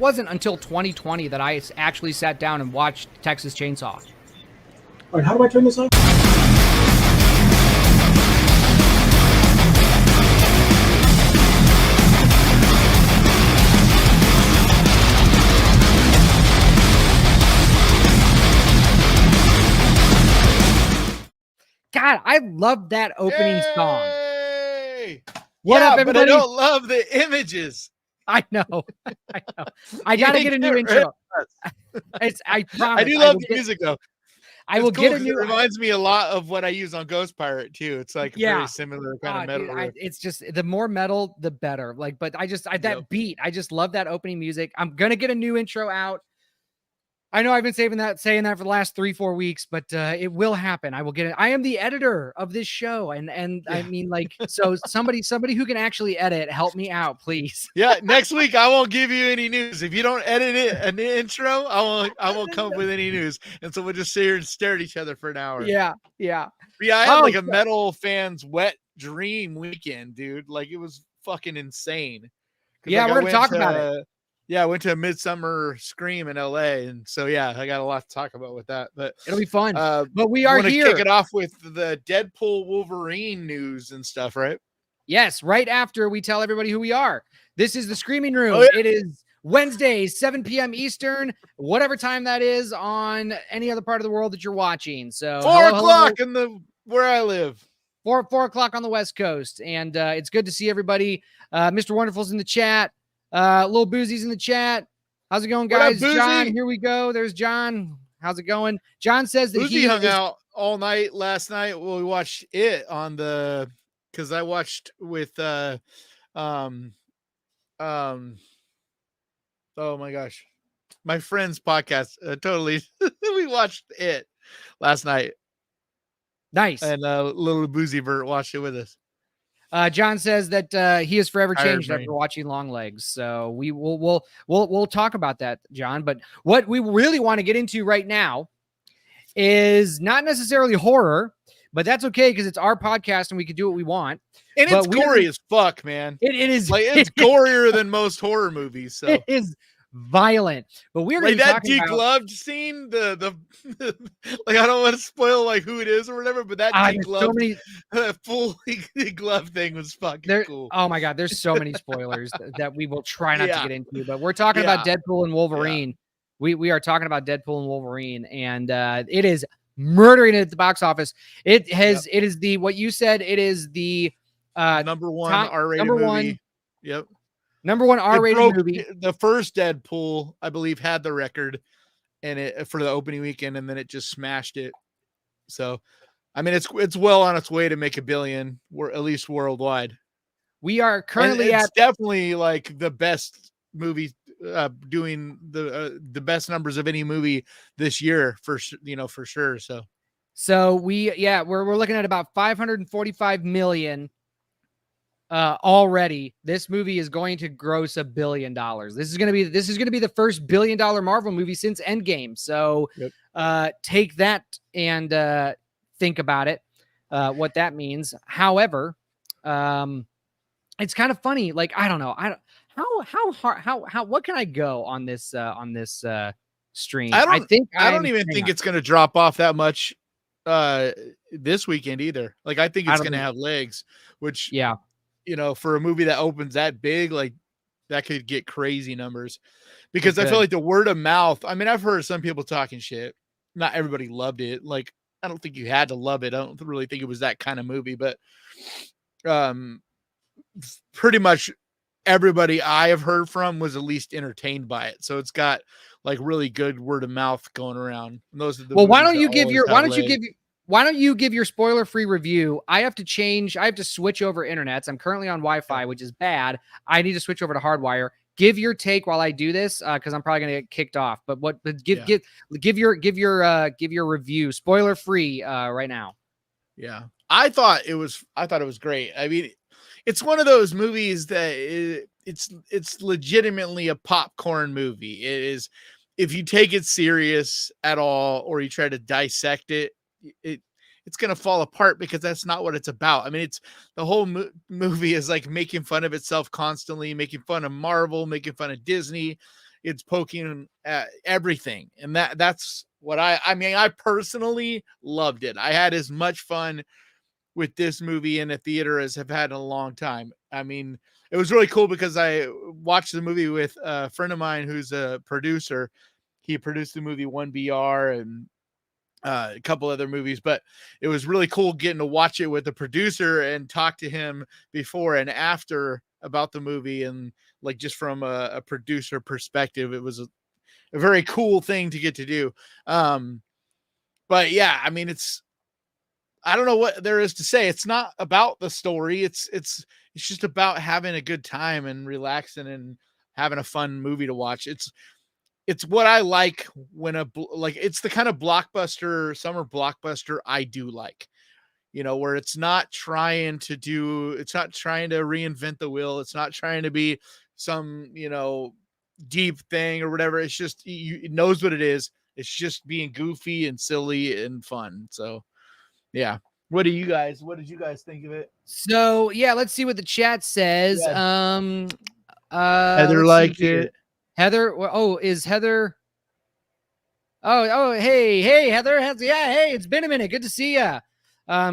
wasn't until 2020 that I actually sat down and watched Texas Chainsaw. All right, how do I turn this on? God, I love that opening song. What up, everybody? But I don't love the images. I know. I gotta get a new intro. I promise. I do love the music though. I will get a new. It reminds me a lot of what I use on Ghost Pirate too. It's like very similar kind of metal. Dude, it's just the more metal, the better. Like, but that beat. I just love that opening music. I'm gonna get a new intro out. I know I've been saying that for the last 3-4 weeks, but it will happen. I will get it. I am the editor of this show, and I mean, like, so somebody who can actually edit, help me out, please. Yeah, next week I won't give you any news if you don't edit it an intro. I won't come up with any news, and so we'll just sit here and stare at each other for an hour. Yeah. I had like a metal fans wet dream weekend, dude. Like it was fucking insane. Yeah, we're gonna talk about it. Yeah, I went to a Midsummer Scream in LA, and so I got a lot to talk about with that. But it'll be fun. But we are here. Kick it off with the Deadpool Wolverine news and stuff, right? Yes, right after we tell everybody who we are. This is the Screaming Room. Oh, yeah. It is Wednesday, 7 p.m. Eastern, whatever time that is on any other part of the world that you're watching. So 4 o'clock in where I live. 4 o'clock on the West Coast, and it's good to see everybody. Mr. Wonderful's in the chat. Little Boozy's in the chat. How's it going, guys? John, here we go. There's John. How's it going? John says that Boozy hung out all night last night. Well, we watched it on because I watched with oh my gosh, my friend's podcast. Totally, we watched it last night. Nice. And little Boozy Bert watched it with us. John says that he is forever changed after watching Long Legs. So we'll talk about that, John. But what we really want to get into right now is not necessarily horror, but that's okay because it's our podcast and we can do what we want. And it's gory as fuck, man. It is like it's gorier than most horror movies. So it is violent, but we're like that degloved scene. The like I don't want to spoil like who it is or whatever, but that degloved, fully degloved thing was fucking cool. Oh my god, there's so many spoilers that we will try not to get into. But we're talking about Deadpool and Wolverine. Yeah. We are talking about Deadpool and Wolverine, and it is murdering it at the box office. It has it is the what you said. It is the number one R-rated movie. Yep. Number one R-rated movie. The first Deadpool, I believe, had the record and it for the opening weekend, and then it just smashed it. So, I mean, it's well on its way to make $1 billion, at least worldwide. We are currently it's definitely like the best movie, doing the best numbers of any movie this year for sure. So we're looking at about 545 million. Already this movie is going to gross $1 billion. This is going to be the first $1 billion Marvel movie since Endgame. So take that and think about it, what that means. However, it's kind of funny. Like, I don't know. What can I go on this stream? I don't even think it's going to drop off that much this weekend either. Like, I think it's going to have legs, which for a movie that opens that big, like that could get crazy numbers because I feel like the word of mouth. I mean, I've heard some people talking shit. Not everybody loved it. Like, I don't think you had to love it. I don't really think it was that kind of movie, but pretty much everybody I have heard from was at least entertained by it. So it's got like really good word of mouth going around. And those are the why don't you give your spoiler-free review? I have to switch over internets. I'm currently on Wi-Fi, which is bad. I need to switch over to Hardwire. Give your take while I do this, because I'm probably gonna get kicked off. But give your review, spoiler-free, right now. Yeah, I thought it was great. I mean, it's one of those movies that it's legitimately a popcorn movie. It is, if you take it serious at all or you try to dissect it, it's going to fall apart because that's not what it's about. I mean, it's the whole movie is like making fun of itself constantly, making fun of Marvel, making fun of Disney. it's poking at everything. And that's what I personally loved it. I had as much fun with this movie in a theater as I've had in a long time. I mean, it was really cool because I watched the movie with a friend of mine who's a producer. He produced the movie 1BR and a couple other movies, but it was really cool getting to watch it with the producer and talk to him before and after about the movie. And like, just from a producer perspective, it was a very cool thing to get to do. But yeah, I mean, I don't know what there is to say. It's not about the story. It's just about having a good time and relaxing and having a fun movie to watch. It's what I like when it's the kind of blockbuster, summer blockbuster I do like, where it's not trying to reinvent the wheel. It's not trying to be some, deep thing or whatever. It's just, it knows what it is. It's just being goofy and silly and fun. So yeah. What did you guys think of it? So yeah, let's see what the chat says. Yeah. Heather liked it. Heather, is Heather? Hey, Heather. Hey, it's been a minute. Good to see you.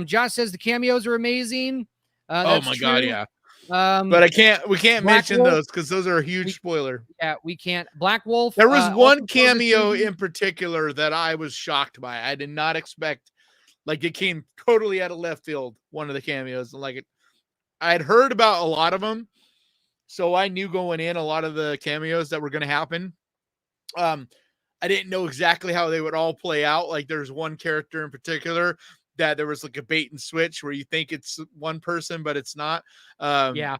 Josh says the cameos are amazing. Oh my God, yeah. But we can't mention those because those are a huge spoiler. Yeah, we can't. Black Wolf. There was one cameo in particular that I was shocked by. I did not expect. Like, it came totally out of left field. One of the cameos, I had heard about a lot of them. So I knew going in a lot of the cameos that were going to happen. I didn't know exactly how they would all play out. Like, there's one character in particular that there was like a bait and switch where you think it's one person, but it's not. Yeah.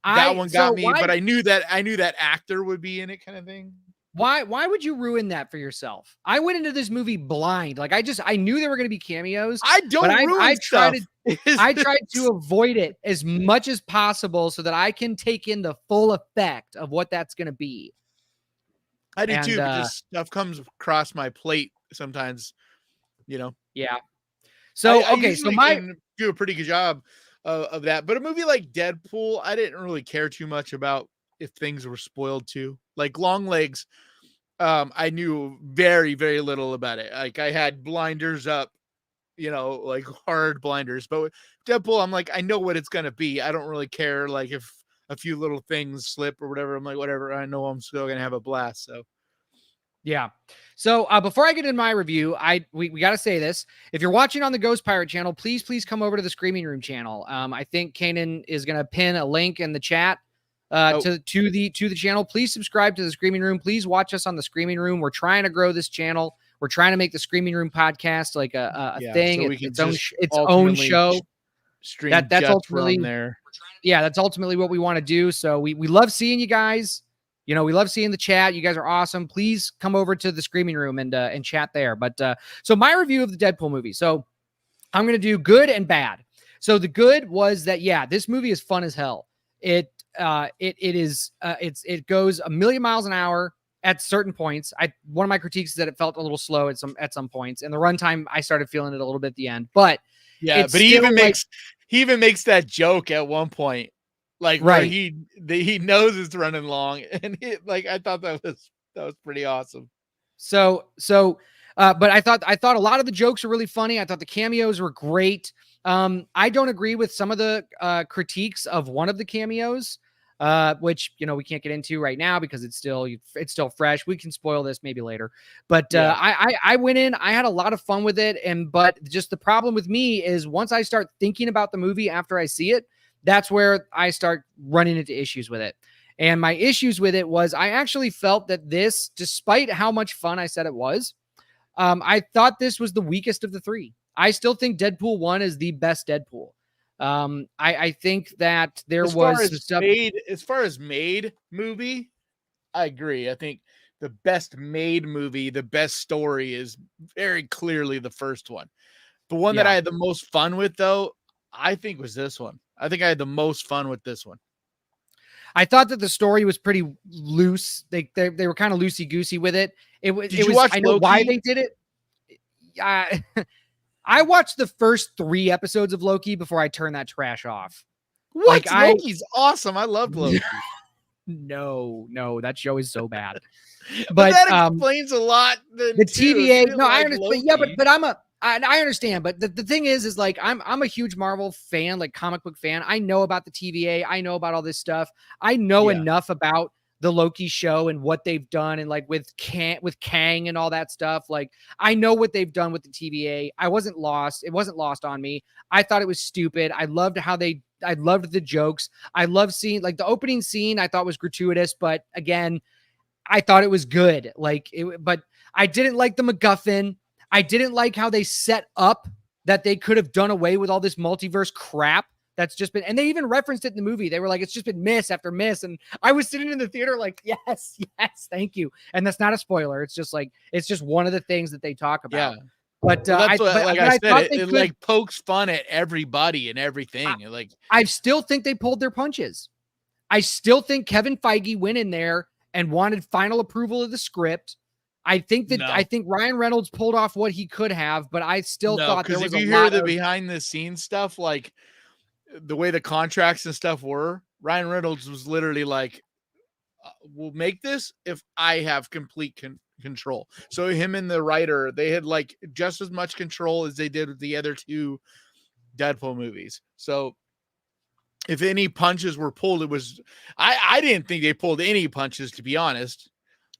That one got me, but I knew that actor would be in it, kind of thing. Why would you ruin that for yourself? I went into this movie blind. Like, I knew there were going to be cameos. I tried to avoid it as much as possible so that I can take in the full effect of what that's going to be. I do too, but just stuff comes across my plate sometimes, Yeah. So, I do a pretty good job of that. But a movie like Deadpool, I didn't really care too much about if things were spoiled too. Like Longlegs, I knew very, very little about it. Like, I had blinders up, like hard blinders. But with Deadpool, I'm like, I know what it's gonna be. I don't really care. Like, if a few little things slip or whatever, I'm like, whatever. I know I'm still gonna have a blast. So yeah. So before I get into my review, we got to say this. If you're watching on the Ghost Pirate channel, please come over to the Screaming Room channel. I think Kanan is gonna pin a link in the chat. To the channel. Please subscribe to the Screaming Room. Please watch us on the Screaming Room. We're trying to grow this channel. We're trying to make the Screaming Room podcast like a thing. So its own show. That's ultimately there. Yeah, that's ultimately what we want to do. So we love seeing you guys. We love seeing the chat. You guys are awesome. Please come over to the Screaming Room and chat there. But so my review of the Deadpool movie. So I'm gonna do good and bad. So the good was that this movie is fun as hell. It goes a million miles an hour at certain points. One of my critiques is that it felt a little slow at some points, and the runtime I started feeling it a little bit at the end. But yeah, but he even makes that joke at one point, like, right, where he knows it's running long, and I thought that was pretty awesome. So but I thought a lot of the jokes were really funny. I thought the cameos were great. I don't agree with some of the critiques of one of the cameos, which we can't get into right now because it's still fresh. We can spoil this maybe later. But I went in, I had a lot of fun with it, but just the problem with me is once I start thinking about the movie after I see it, that's where I start running into issues with it. And my issues with it was I actually felt that this, despite how much fun I said it was, I thought this was the weakest of the three. I still think Deadpool 1 is the best Deadpool. I think that as far as made movie, I agree. I think the best made movie, the best story is very clearly the first one. The one that I had the most fun with, though, I think was this one. I think I had the most fun with this one. I thought that the story was pretty loose. They were kind of loosey goosey with it. Did you watch I know Loki? Why they did it. I watched the first 3 episodes of Loki before I turned that trash off. What? Loki's awesome. I loved Loki. No, that show is so bad. But that explains a lot. The TVA, no, I understand. Yeah, but I understand. But the thing is like I'm a huge Marvel fan, like comic book fan. I know about the TVA. I know about all this stuff. I know enough about the Loki show and what they've done, and like with Kang and all that stuff. Like I know what they've done with the TVA. I wasn't lost. It wasn't lost on me. I thought it was stupid. I loved the jokes. I love seeing like the opening scene. I thought was gratuitous, but again, I thought it was good. But I didn't like the MacGuffin. I didn't like how they set up that they could have done away with all this multiverse crap that's just been, and they even referenced it in the movie. They were like, it's just been miss after miss. And I was sitting in the theater like, yes, thank you. And that's not a spoiler. It's just one of the things that they talk about. Yeah. But I said, it like pokes fun at everybody and everything. I still think they pulled their punches. I still think Kevin Feige went in there and wanted final approval of the script. I think Ryan Reynolds pulled off what he could have, but I still thought there was a lot. If you hear the behind the scenes stuff, like the way the contracts and stuff were, Ryan Reynolds was literally like, we'll make this if I have complete control. So him and the writer, they had like just as much control as they did with the other two Deadpool movies. So if any punches were pulled, it was, I didn't think they pulled any punches, to be honest.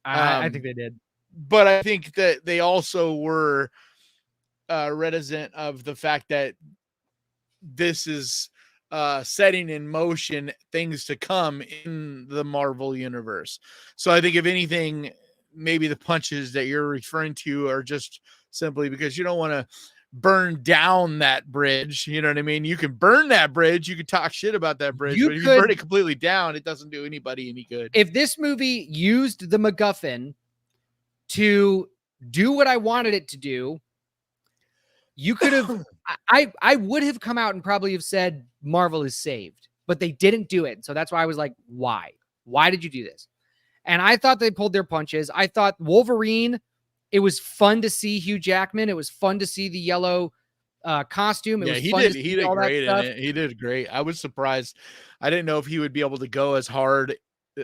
I think they did. But I think that they also were reticent of the fact that this is setting in motion things to come in the Marvel universe. So I think if anything, maybe the punches that you're referring to are just simply because you don't want to burn down that bridge. You know what I mean? You can burn that bridge. You can talk shit about that bridge, but if you burn it completely down, it doesn't do anybody any good. If this movie used the MacGuffin to do what I wanted it to do, you could have, I would have come out and probably have said Marvel is saved, but they didn't do it. So that's why I was like, why? Why did you do this? And I thought they pulled their punches. I thought Wolverine, it was fun to see Hugh Jackman. It was fun to see the yellow costume. He did great in it. He did great. I was surprised. I didn't know if he would be able to go as hard.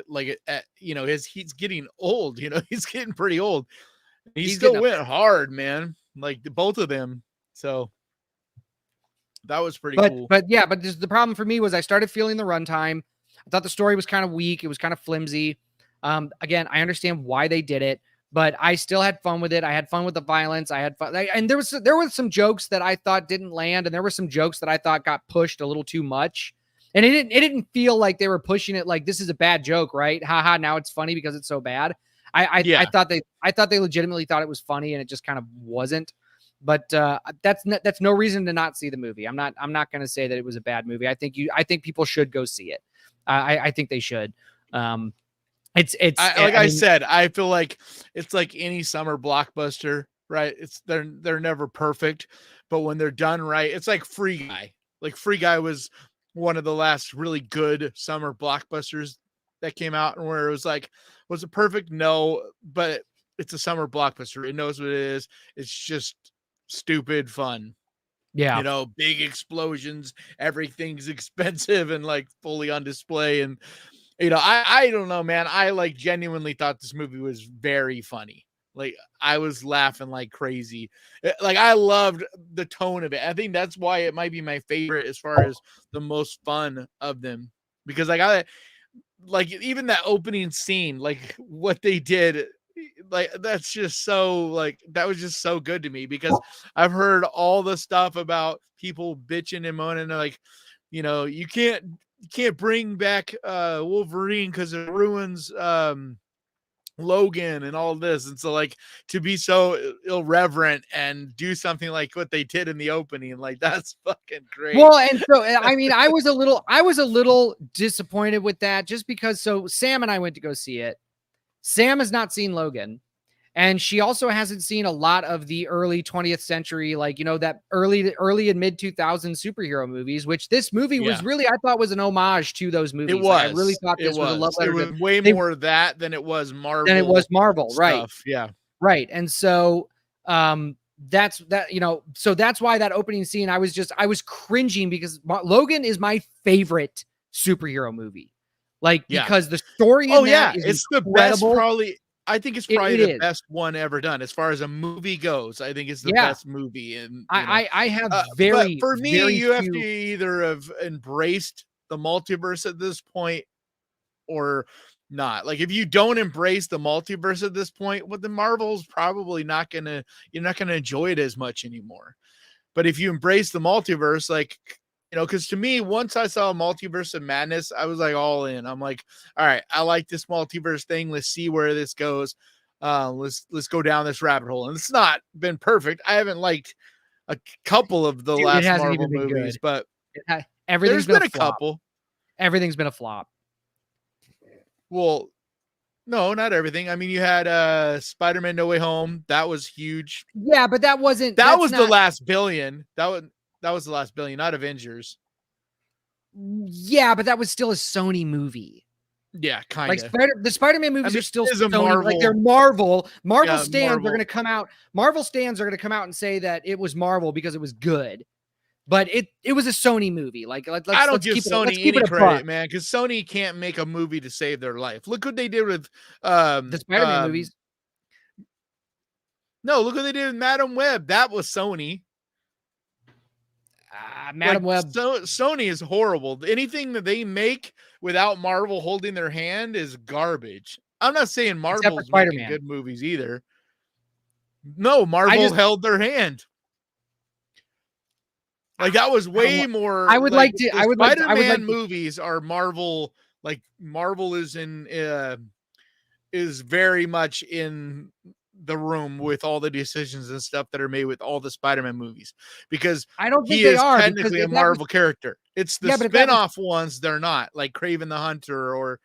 Like, he's getting old, he's getting pretty old. He still went hard, man. Like both of them. So that was pretty cool. But the problem for me was I started feeling the runtime. I thought the story was kind of weak. It was kind of flimsy. Again, I understand why they did it, but I still had fun with it. I had fun with the violence. I had fun. And there were some jokes that I thought didn't land. And there were some jokes that I thought got pushed a little too much. And it didn't feel like they were pushing it like this is a bad joke, right? Haha, now it's funny because it's so bad. I thought they legitimately thought it was funny, and it just kind of wasn't. But that's no reason to not see the movie. I'm not going to say that it was a bad movie. I think people should go see it. I think they should. I said, I feel like it's like any summer blockbuster, right? They're never perfect, but when they're done right, it's like Free Guy. Like Free Guy was one of the last really good summer blockbusters that came out, and where it was like, was it perfect? No, but it's a summer blockbuster. It knows what it is. It's just stupid fun. Yeah. Big explosions, everything's expensive and like fully on display. And, I don't know, man. I like genuinely thought this movie was very funny. Like I was laughing like crazy. Like I loved the tone of it. I think that's why it might be my favorite as far as the most fun of them, because like even that opening scene, like what they did, like that's just so like that was just so good to me, because I've heard all the stuff about people bitching and moaning like, you can't bring back Wolverine because it ruins Logan and all this. And so like to be so irreverent and do something like what they did in the opening, like that's fucking great. Well, and so I mean, I was a little disappointed with that, just because Sam and I went to go see it. Sam has not seen Logan, and she also hasn't seen a lot of the early 20th century, like, that early and mid 2000s superhero movies, which this movie was really, I thought was an homage to those movies. It was. I really thought this was a love letter. It was way more of that than it was Marvel. Stuff. Right. Yeah. Right. And so that's why that opening scene, I was cringing, because Logan is my favorite superhero movie. Like, because the story in that is it's incredible. the best, probably. I think it's probably the is. best one ever done as far as a movie goes. I think it's the best movie. And I have but for me, you have to either have embraced the multiverse at this point or not. Like, if you don't embrace the multiverse at this point, well, the Marvel's probably you're not gonna enjoy it as much anymore. But if you embrace the multiverse, like, because to me, once I saw Multiverse of Madness, I was like all in. I'm like, all right, I like this multiverse thing. Let's see where this goes. Let's go down this rabbit hole. And it's not been perfect. I haven't liked a couple of the last Marvel movies, but there's been a couple. Everything's been a flop. Well, no, not everything. I mean, you had Spider-Man No Way Home. That was huge. Yeah, but that was the last billion. That was the last billion, not Avengers. Yeah, but that was still a Sony movie. Yeah, kind of. Like the Spider-Man movies are still Sony. Marvel. Like, they're Marvel. Marvel stands Marvel. are going to come out. Marvel stands are going to come out and say that it was Marvel because it was good. But it was a Sony movie. Like, I don't give Sony any credit, man, because Sony can't make a movie to save their life. Look what they did with the Spider-Man movies. No, look what they did with Madam Web. That was Sony. Madam Web. Sony is horrible. Anything that they make without Marvel holding their hand is garbage. I'm not saying Marvel's making good movies either. No, Marvel held their hand. Like, that was way more. I would like to. Spider-Man movies are Marvel. Like, Marvel is is very much in the room with all the decisions and stuff that are made with all the Spider-Man movies, because I don't think he is technically a Marvel character. It's the spin-off ones they're not, like Kraven the Hunter or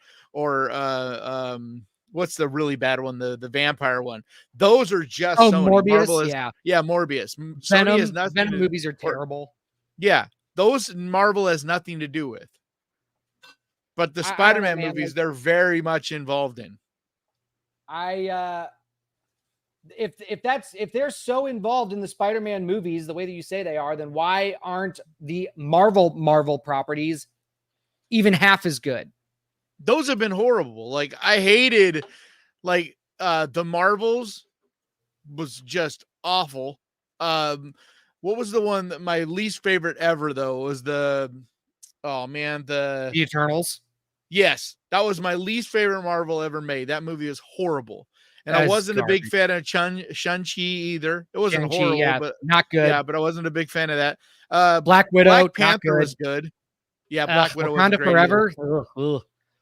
what's the really bad one, the vampire one. Those are just Sony. Morbius. Morbius. Venom, Sony has nothing. Venom movies are terrible. Yeah, those Marvel has nothing to do with. But the Spider-Man movies, they're very much involved in. If they're so involved in the Spider-Man movies the way that you say they are, then why aren't the Marvel properties even half as good? Those have been horrible. Like, I hated, like, the Marvels was just awful. What was the one that my least favorite ever, though, was the Eternals? Yes, that was my least favorite Marvel ever made. That movie is horrible. And I wasn't a big fan of Shang-Chi either. It wasn't horrible, but not good. Yeah, but I wasn't a big fan of that. Black Widow, Black Panther was good. Yeah, Black Widow was great. Forever.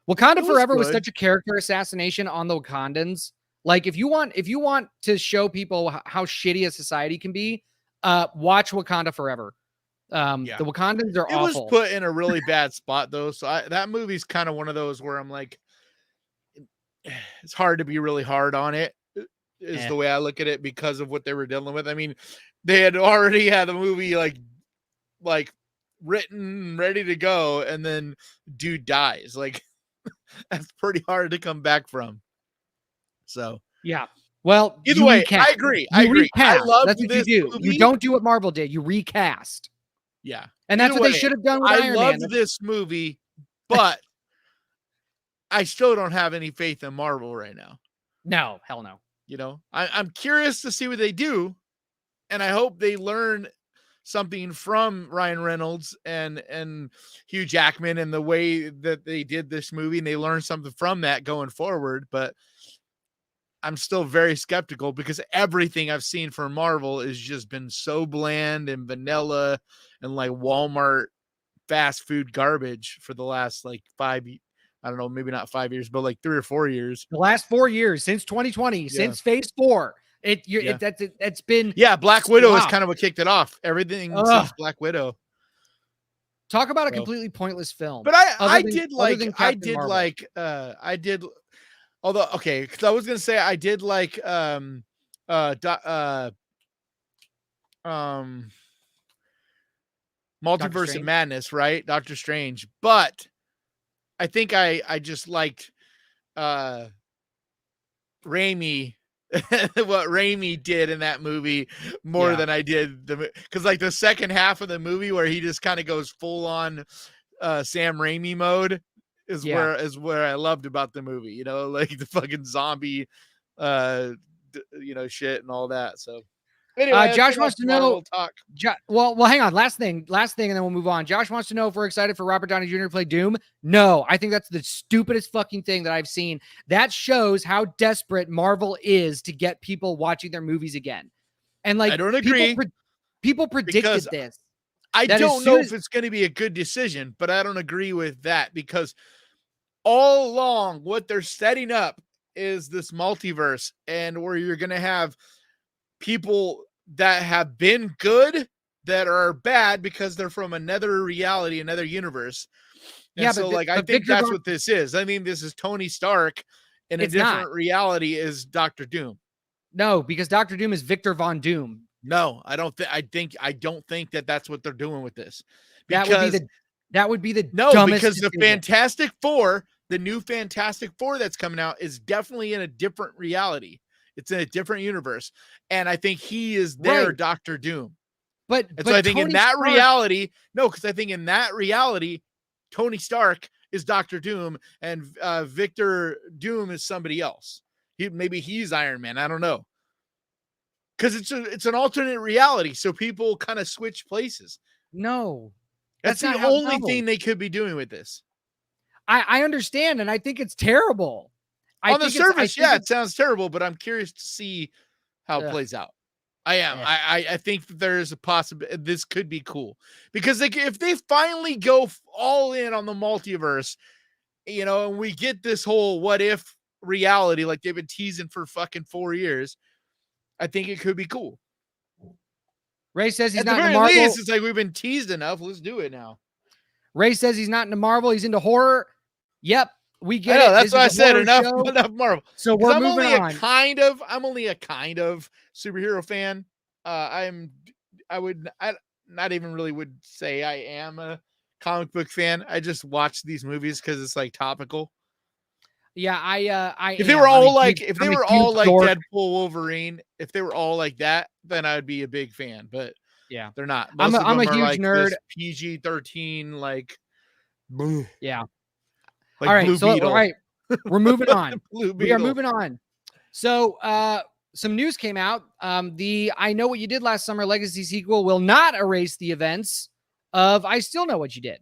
Wakanda Forever was such a character assassination on the Wakandans. Like, if you want to show people how shitty a society can be, watch Wakanda Forever. The Wakandans are awful. It was put in a really bad spot, though. So that movie's kind of one of those where I'm like, it's hard to be really hard on it, is the way I look at it, because of what they were dealing with. I mean, they had already had a movie like written, ready to go, and then dude dies. Like, that's pretty hard to come back from. So yeah. Well, either way, I agree. I agree. I love That's what you do. Movie. You don't do what Marvel did. You recast. Yeah. And that's what they should have done with Iron Man. I loved this movie, but I still don't have any faith in Marvel right now. No, hell no. I'm curious to see what they do, and I hope they learn something from Ryan Reynolds and Hugh Jackman and the way that they did this movie, and they learn something from that going forward. But I'm still very skeptical, because everything I've seen from Marvel has just been so bland and vanilla and like Walmart fast food garbage for the last like 5 years. I don't know, maybe not 5 years, but like 3 or 4 years. The last 4 years, since 2020, since Phase 4, it's been. Yeah, Black Widow is kind of what kicked it off. Everything since Black Widow. Talk about a completely pointless film. But I did like. Although, okay, because I was gonna say I did like Multiverse of Madness, right? Doctor Strange, but I think I just liked Raimi, what Raimi did in that movie more than I did because like the second half of the movie where he just kind of goes full on Sam Raimi mode is where I loved about the movie, you know, like the fucking zombie, you know, shit and all that. So anyway, Josh wants to know. Talk. Well, hang on. Last thing, and then we'll move on. Josh wants to know if we're excited for Robert Downey Jr. to play Doom. No, I think that's the stupidest fucking thing that I've seen. That shows how desperate Marvel is to get people watching their movies again. And like, I don't agree. People predicted this. I don't know if it's going to be a good decision, but I don't agree with that, because all along what they're setting up is this multiverse, and where you're going to have people that have been good that are bad because they're from another reality, another universe. And yeah, so I think that's what this is. I mean, this is Tony Stark in a different reality is Dr. Doom. No, because Dr. Doom is Victor Von Doom. No, I don't think that that's what they're doing with this. Because that would be the dumbest because decision. The Fantastic Four, the new Fantastic Four that's coming out, is definitely in a different reality. It's in a different universe, and I think he is their Dr. Doom. But so I think Tony in that Stark, reality, because I think in that reality, Tony Stark is Dr. Doom, and Victor Doom is somebody else. Maybe he's Iron Man. I don't know. Because it's an alternate reality, so people kind of switch places. No, that's the only thing they could be doing with this. I understand, and I think it's terrible. On the surface, it sounds terrible, but I'm curious to see how it plays out. I am. I think that there's a possibility this could be cool, because if they finally go all in on the multiverse, you know, and we get this whole what if reality like they've been teasing for fucking 4 years. I think it could be cool. Ray says he's At not the into very Marvel. least, it's like we've been teased enough. Let's do it now. Ray says he's not into Marvel. He's into horror. Yep, we get it. That's what I said. Enough Marvel. So we're moving on. I'm only a kind of superhero fan. I not even really would say I am a comic book fan. I just watch these movies because it's like topical. Yeah, if they were all like Deadpool, Wolverine, if they were all like that, then I'd be a big fan. But yeah, they're not. I'm a huge nerd. PG-13, like yeah. Like all right, Blue Beetle. All right, we're moving on. We are moving on. So some news came out. The I Know What You Did Last Summer Legacy sequel will not erase the events of I Still Know What You Did.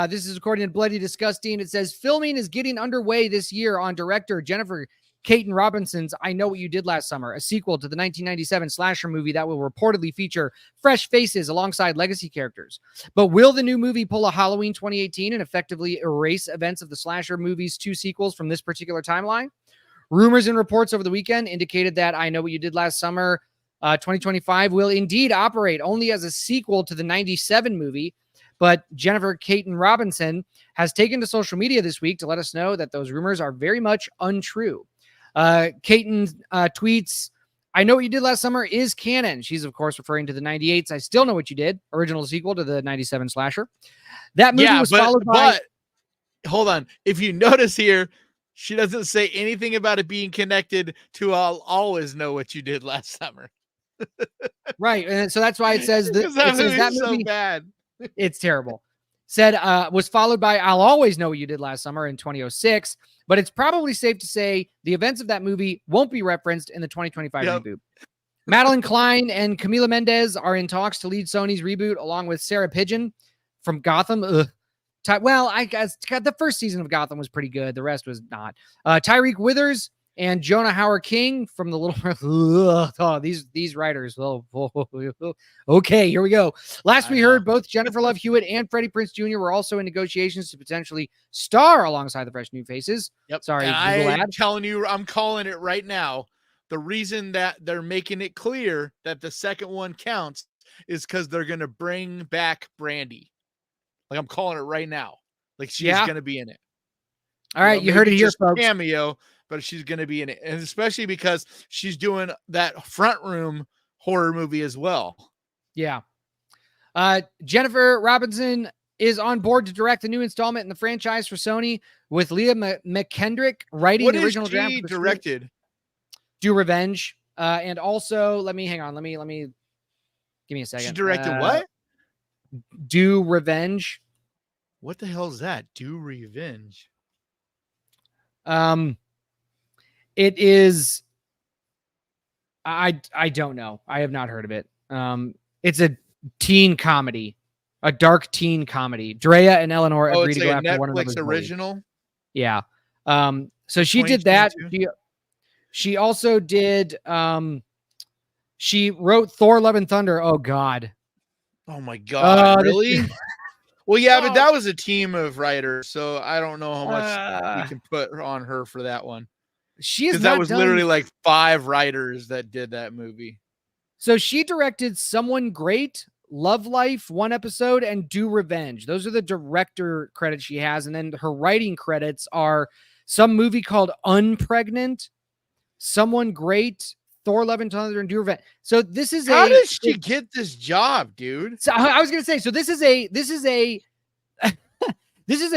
This is according to Bloody Disgusting. It says filming is getting underway this year on director Jennifer Caton Robinson's I Know What You Did Last Summer, a sequel to the 1997 slasher movie that will reportedly feature fresh faces alongside legacy characters. But will the new movie pull a Halloween 2018 and effectively erase events of the slasher movie's 2 sequels from this particular timeline? Rumors and reports over the weekend indicated that I Know What You Did Last Summer 2025 will indeed operate only as a sequel to the 97 movie. But Jennifer Caton Robinson has taken to social media this week to let us know that those rumors are very much untrue. Caton tweets, I Know What You Did Last Summer is canon. She's, of course, referring to the 98's I Still Know What You Did, original sequel to the 97 slasher. That movie was followed by... But, hold on. If you notice here, she doesn't say anything about it being connected to I'll Always Know What You Did Last Summer. Right. And so that's why it says that movie so bad. It's terrible. Said was followed by I'll Always Know What You Did Last Summer in 2006, but it's probably safe to say the events of that movie won't be referenced in the 2025 reboot. Madeline Klein and Camila Mendez are in talks to lead Sony's reboot along with Sarah Pidgeon from Gotham. Well, I guess the first season of Gotham was pretty good. The rest was not. Tyreek Withers and Jonah Hauer King from the Little... these writers. Okay, here we go. Last we heard, both Jennifer Love Hewitt and Freddie Prinze Jr. were also in negotiations to potentially star alongside the fresh new faces. Yep. Sorry, I'm telling you, I'm calling it right now. The reason that they're making it clear that the second one counts is because they're going to bring back Brandy. Like, I'm calling it right now. Like, she's going to be in it. All right, you heard it here, folks. Cameo, but she's going to be in it. And especially because she's doing that Front Room horror movie as well. Yeah. Jennifer Robinson is on board to direct the new installment in the franchise for Sony, with Leah McKendrick writing the original draft. What directed? Do Revenge. And also, let me give me a second. She directed what? Do Revenge. What the hell is that? Do Revenge. It is. I don't know. I have not heard of it. It's a teen comedy, a dark teen comedy. Drea and Eleanor agree to go like after one another's Netflix original. Yeah. So she did that. She also did. She wrote Thor: Love and Thunder. Oh God. Oh my God. Really? Well, yeah, but Oh. that was a team of writers, so I don't know how much we can put on her for that one. Because that was literally like 5 writers that did that movie. So she directed Someone Great, Love Life, 1 episode, and Do Revenge. Those are the director credits she has. And then her writing credits are some movie called Unpregnant, Someone Great, Thor: Love and Thunder, and Do Revenge. So this is How did she get this job, dude? So I was gonna say, so this is a this is a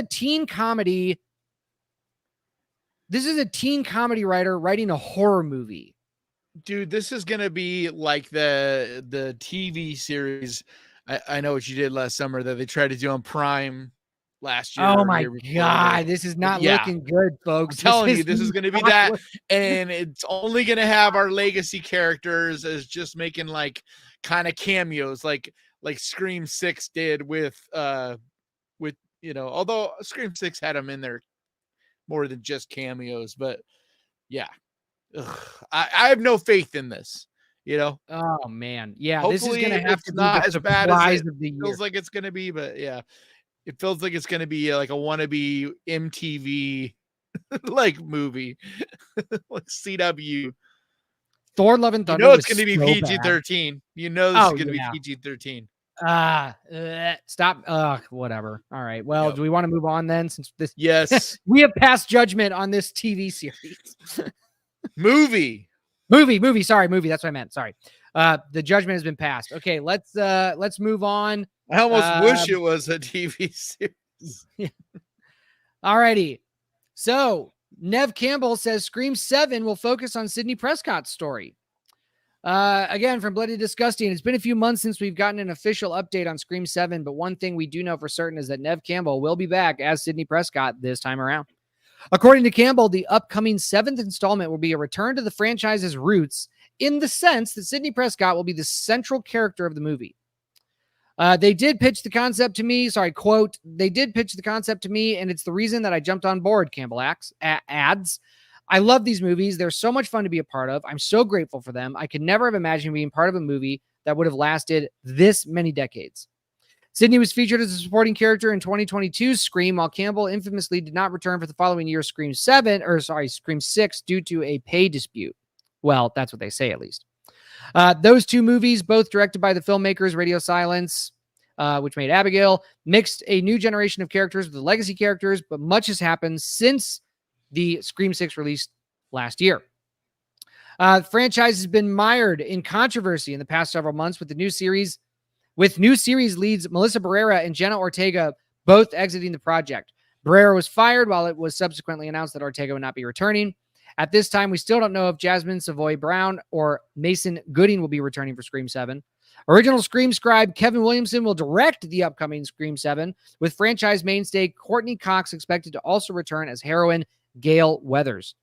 teen comedy. This is a teen comedy writer writing a horror movie. Dude, this is gonna be like the TV series. I know what you did last summer that they tried to do on Prime last year. Oh my God, this is not looking good, folks. I'm telling you, this is going to be that, and it's only going to have our legacy characters as just making like kind of cameos, like Scream 6 did with although Scream 6 had them in there more than just cameos, but yeah, I have no faith in this. Oh man, yeah, hopefully this is going to have to not be as bad as it feels like it's going to be, but yeah. It feels like it's going to be like a wannabe MTV like movie, like CW. Thor: Love and Thunder. It's going to be PG-13. This is going to be PG-13. Stop. Whatever. All right. Well, do we want to move on then? Since this, yes, we have passed judgment on this TV series. movie. Sorry, movie. That's what I meant. Sorry. The judgment has been passed. Okay, let's move on. I almost wish it was a TV series. All righty. So Neve Campbell says Scream 7 will focus on Sidney Prescott's story. Again, from Bloody Disgusting, it's been a few months since we've gotten an official update on Scream 7, but one thing we do know for certain is that Neve Campbell will be back as Sidney Prescott this time around. According to Campbell, the upcoming 7th installment will be a return to the franchise's roots in the sense that Sidney Prescott will be the central character of the movie. They did pitch the concept to me. Sorry, quote, they did pitch the concept to me, and it's the reason that I jumped on board, Campbell adds. I love these movies. They're so much fun to be a part of. I'm so grateful for them. I could never have imagined being part of a movie that would have lasted this many decades. Sidney was featured as a supporting character in 2022's Scream, while Campbell infamously did not return for the following year's Scream 6 due to a pay dispute. Well, that's what they say, at least. Those 2 movies, both directed by the filmmakers Radio Silence, which made Abigail, mixed a new generation of characters with the legacy characters, but much has happened since the Scream 6 release last year. The franchise has been mired in controversy in the past several months with new series leads Melissa Barrera and Jenna Ortega both exiting the project. Barrera was fired while it was subsequently announced that Ortega would not be returning. At this time, we still don't know if Jasmine Savoy Brown or Mason Gooding will be returning for Scream 7. Original Scream scribe Kevin Williamson will direct the upcoming Scream 7, with franchise mainstay Courtney Cox expected to also return as heroine Gail Weathers.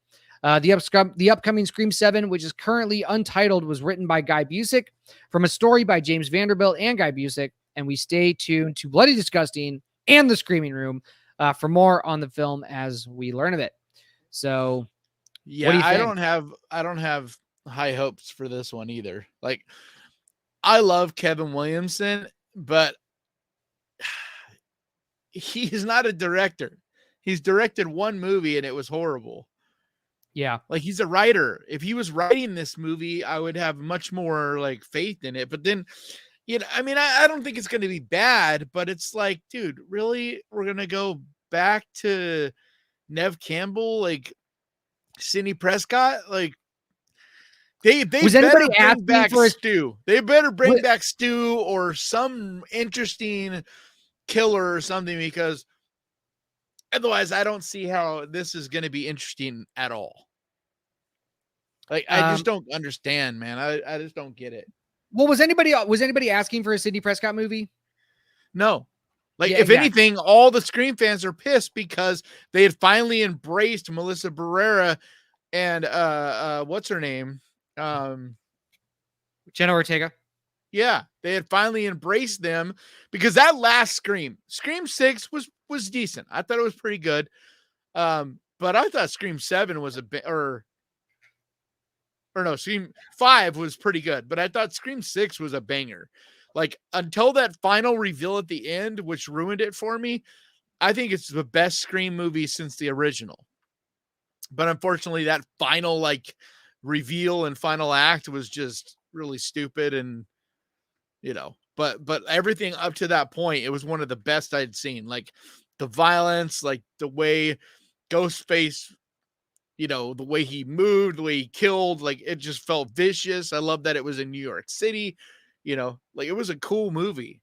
The upcoming Scream 7, which is currently untitled, was written by Guy Busick from a story by James Vanderbilt and Guy Busick, and we stay tuned to Bloody Disgusting and The Screaming Room for more on the film as we learn of it. So, yeah, I don't have high hopes for this one either. Like, I love Kevin Williamson, but he's not a director. He's directed 1 movie and it was horrible. Yeah. Like, he's a writer. If he was writing this movie, I would have much more like faith in it. But then, I don't think it's going to be bad, but it's like, dude, really? We're going to go back to Neve Campbell, like Sidney Prescott? Like, they better bring back Stu. They better bring back Stu or some interesting killer or something, because otherwise I don't see how this is going to be interesting at all. Like, I just don't understand, man. I just don't get it. Well, was anybody asking for a Sidney Prescott movie? No. Like, if anything, all the Scream fans are pissed because they had finally embraced Melissa Barrera and what's her name? Jenna Ortega. Yeah, they had finally embraced them because that last Scream 6 was decent. I thought it was pretty good. But I thought Scream 7 was Scream 5 was pretty good, but I thought Scream 6 was a banger. Like, until that final reveal at the end, which ruined it for me, I think it's the best Scream movie since the original. But unfortunately, that final like reveal and final act was just really stupid, and but everything up to that point, it was one of the best I'd seen. Like the violence, like the way Ghostface, the way he moved, the way he killed, like it just felt vicious. I love that it was in New York City. Like it was a cool movie.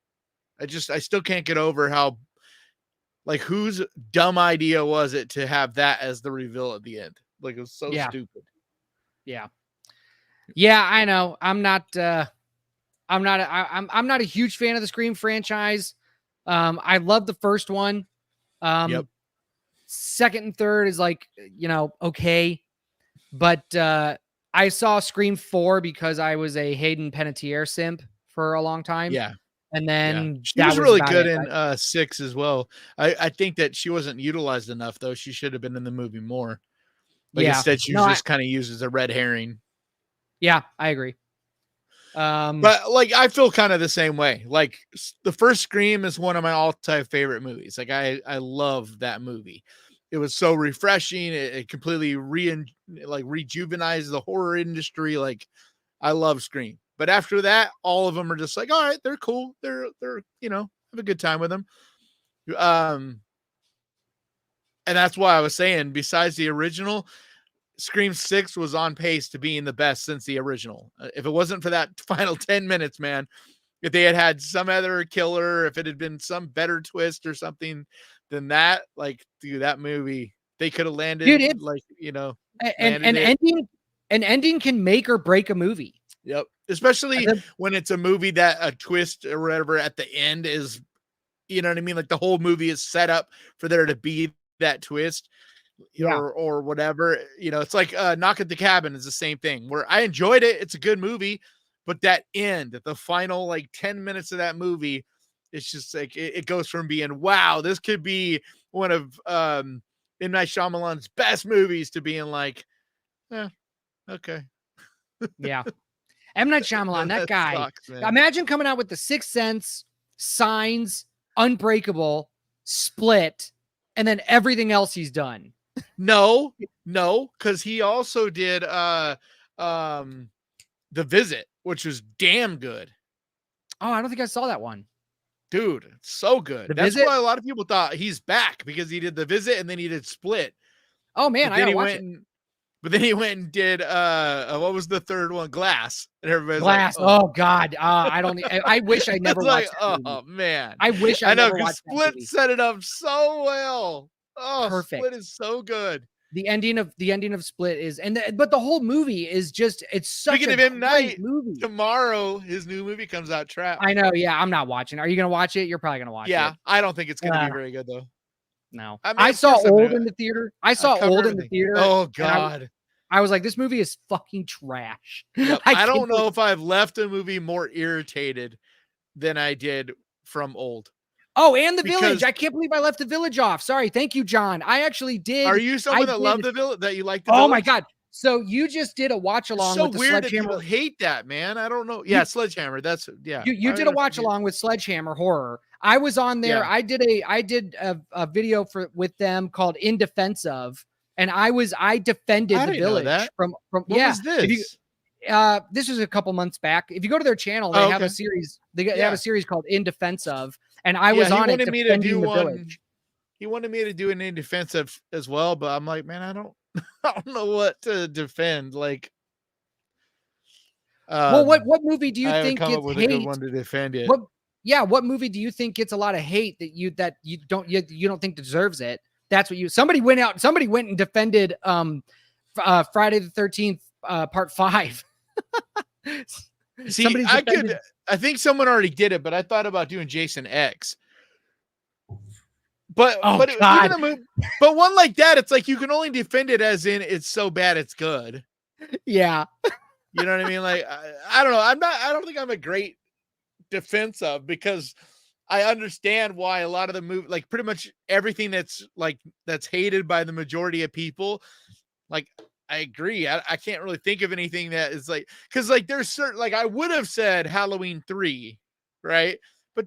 I still can't get over how, like, whose dumb idea was it to have that as the reveal at the end? Like, it was so stupid. Yeah. Yeah, I know. I'm not a huge fan of the Scream franchise. I love the first one. Yep. Second and third is like, okay. But I saw Scream 4 because I was a Hayden Panettiere simp for a long time. Yeah. And then she was really good in 6 as well. I think that she wasn't utilized enough, though. She should have been in the movie more. Like, instead, she was just kind of used as a red herring. Yeah, I agree. But like, I feel kind of the same way. Like, the first Scream is one of my all-time favorite movies. Like, I love that movie. It was so refreshing. It completely rejuvenized the horror industry. Like, I love Scream. But after that, all of them are just like, all right, they're cool. They're have a good time with them. And that's why I was saying, besides the original, Scream 6 was on pace to being the best since the original. If it wasn't for that final 10 minutes, man, if they had some other killer, if it had been some better twist or something than that, like, dude, that movie, they could have landed, an ending can make or break a movie. Yep. Especially when it's a movie that a twist or whatever at the end is, you know what I mean? Like, the whole movie is set up for there to be that twist. Or whatever, it's like Knock at the Cabin is the same thing, where I enjoyed it. It's a good movie, but that end, the final like 10 minutes of that movie, it's just like it goes from being, wow, this could be one of M. Night Shyamalan's best movies, to being like, okay. Yeah. M. Night Shyamalan, that guy. Sucks, imagine coming out with The Sixth Sense, Signs, Unbreakable, Split, and then everything else he's done. No, because he also did The Visit, which was damn good. Oh, I don't think I saw that one. Dude, it's so good. That's why a lot of people thought he's back, because he did The Visit and then he did Split. Oh man, I gotta watch it. But then he went and did what was the third one? Glass. And everybody's Glass. Like, oh God. I wish I never watched that movie. Oh man. I wish I never watched that Split movie. set it up so well. Oh, perfect. Split is so good. The ending of Split is, but the whole movie is just, it's such Speaking a of M. Night, movie. Tomorrow his new movie comes out, Trap. I know. Yeah, I'm not watching. Are you gonna watch it? You're probably gonna watch it. Yeah, I don't think it's gonna be very good though. No, I mean, I saw Old in the theater. Oh God. I was like, this movie is fucking trash. Yep. I don't know if I've left a movie more irritated than I did from Old. Oh, and The Village. I can't believe I left The Village off. Sorry. Thank you, John. I actually did. Are you someone that loved The Village, that you like The Village? Oh my God. So you just did a watch along with the weird Sledgehammer. That people hate that, man. I don't know. Yeah, Sledgehammer. That's You did a watch along with Sledgehammer Horror. I was on there. Yeah. I did a video with them called In Defense Of, and I defended The Village from what was this? This was a couple months back. If you go to their channel, they have a series. They have a series called In Defense Of, and I was on it defending The Village. He wanted me to do an In Defense Of as well, but I'm like, man, I don't know what to defend. Like, well, what movie do you think gets with hate? A good one to defend it. What movie do you think gets a lot of hate that you don't think deserves it? That's what somebody went and defended Friday the 13th part 5. See, I think someone already did it, but I thought about doing Jason X. But God. even a movie, but one like that, it's like you can only defend it as in it's so bad it's good. Yeah. You know what I mean? Like I don't know. I don't think I'm a great defense of, because I understand why a lot of the movie, like pretty much everything that's hated by the majority of people, like I agree. I can't really think of anything that is like, because like there's certain, like I would have said Halloween 3, right? But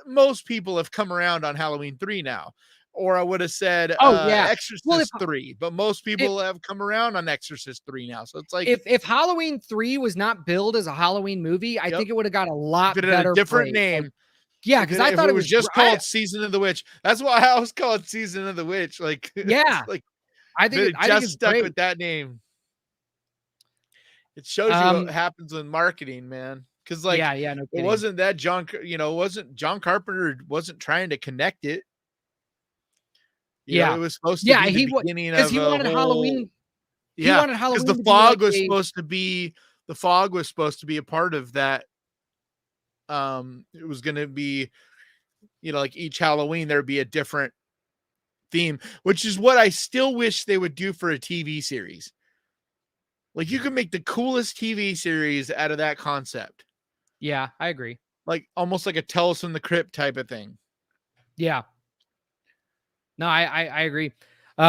most people have come around on Halloween 3 now. Or I would have said Exorcist 3, but most people have come around on Exorcist 3 now. So it's like, if Halloween 3 was not billed as a Halloween movie, I think it would have got a lot better. A different name. Like, yeah, because I thought it was just called Season of the Witch. That's why I was called Season of the Witch. Like, yeah, like I think it just stuck with that name. It shows you what happens in marketing, man. Because like, no kidding. It wasn't that wasn't John Carpenter wasn't trying to connect it. You know, it was supposed to be the beginning of he wanted Halloween. Yeah, he wanted Halloween because the fog was supposed to be a part of that. It was going to be, like each Halloween there'd be a different theme, which is what I still wish they would do for a TV series. Like you could make the coolest TV series out of that concept. Yeah, I agree. Like almost like a Tales from the Crypt type of thing. Yeah. No, I agree. We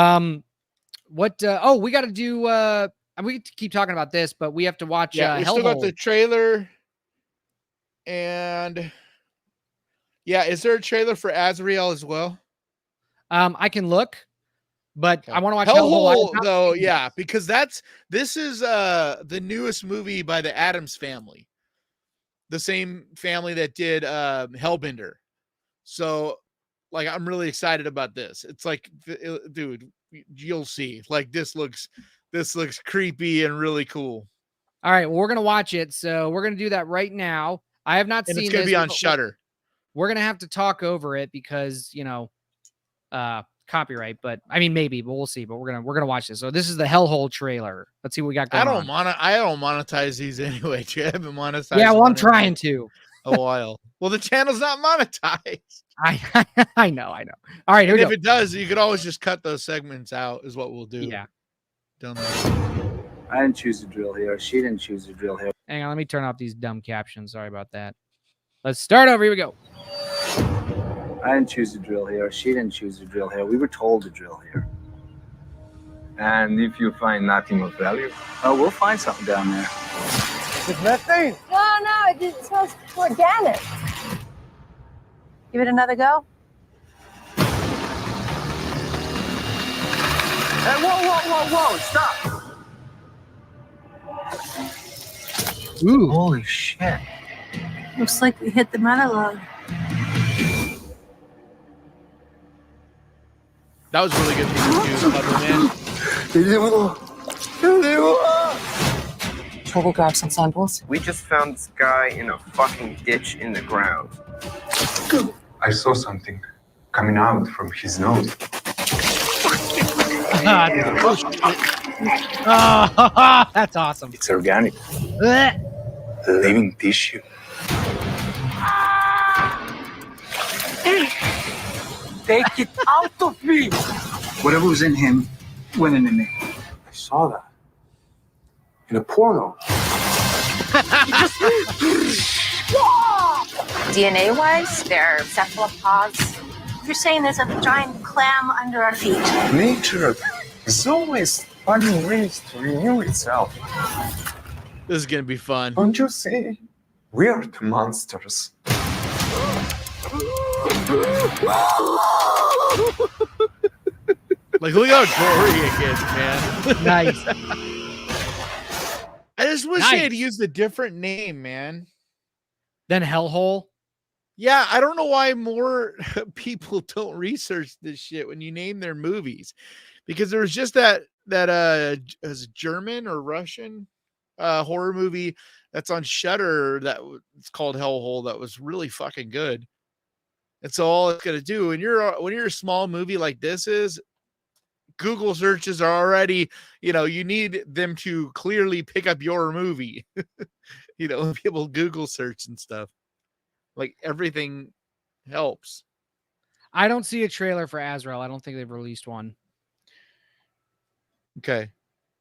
got to do, we keep talking about this, but we have to watch, we still got the trailer. And is there a trailer for Azrael as well? I can look, but I want to watch Hellhole though. Yeah, because this is the newest movie by the Addams family, the same family that did Hellbender. So like, I'm really excited about this. It's like, dude, you'll see. Like this looks creepy and really cool. All right, well, we're gonna watch it, so we're gonna do that right now. I have not seen it's gonna be on Shudder. We're gonna have to talk over it because copyright, but I mean maybe, but we'll see. But we're gonna watch this. So this is the Hellhole trailer. Let's see what we got going on. I don't monetize these anyway. I haven't monetized. Yeah, well, I'm trying to. A while. Well, the channel's not monetized. I know. All right, here we go. If it does, you could always just cut those segments out. Is what we'll do. Yeah. I didn't choose to drill here. She didn't choose to drill here. Hang on, let me turn off these dumb captions. Sorry about that. Let's start over. Here we go. I didn't choose to drill here. She didn't choose to drill here. We were told to drill here. And if you find nothing of value, we'll find something down there. It's methane? No, it smells organic. Give it another go. Hey, whoa, stop. Ooh. Holy shit. Looks like we hit the mother lode. That was really good man. Shall we grab some samples? We just found this guy in a fucking ditch in the ground. I saw something coming out from his nose. That's awesome. It's organic. Living tissue. Take it out of me! Whatever was in him went into me. I saw that. In a porno. DNA-wise, they're cephalopods. You're saying there's a giant clam under our feet. Nature is always finding ways to renew itself. This is gonna be fun. Don't you see? We are the monsters. Like, look how gory it gets, man. Nice. I just wish they had used a different name, man. Then Hellhole. Yeah, I don't know why more people don't research this shit when you name their movies, because there was just that was German or Russian horror movie that's on Shudder it's called Hellhole that was really fucking good. And so all it's gonna do when you're a small movie like this is, Google searches are already, you need them to clearly pick up your movie. People Google search and stuff. Like everything helps. I don't see a trailer for Azrael. I don't think they've released one. Okay.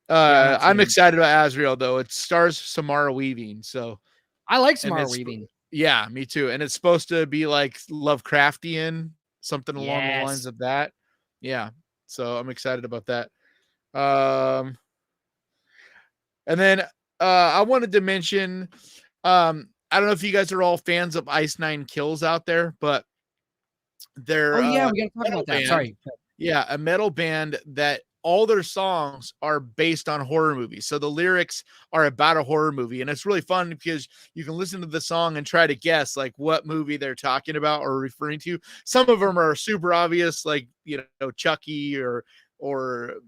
Yeah, I'm excited about Azrael though. It stars Samara Weaving, so I like Samara Weaving. Yeah, me too. And it's supposed to be like Lovecraftian, something along the lines of that. Yeah. So I'm excited about that. And then I wanted to mention, I don't know if you guys are all fans of Ice Nine Kills out there, but they're we gotta talk about that. Band. Sorry. Yeah, a metal band that all their songs are based on horror movies. So the lyrics are about a horror movie. And it's really fun because you can listen to the song and try to guess like what movie they're talking about or referring to. Some of them are super obvious, like, Chucky or the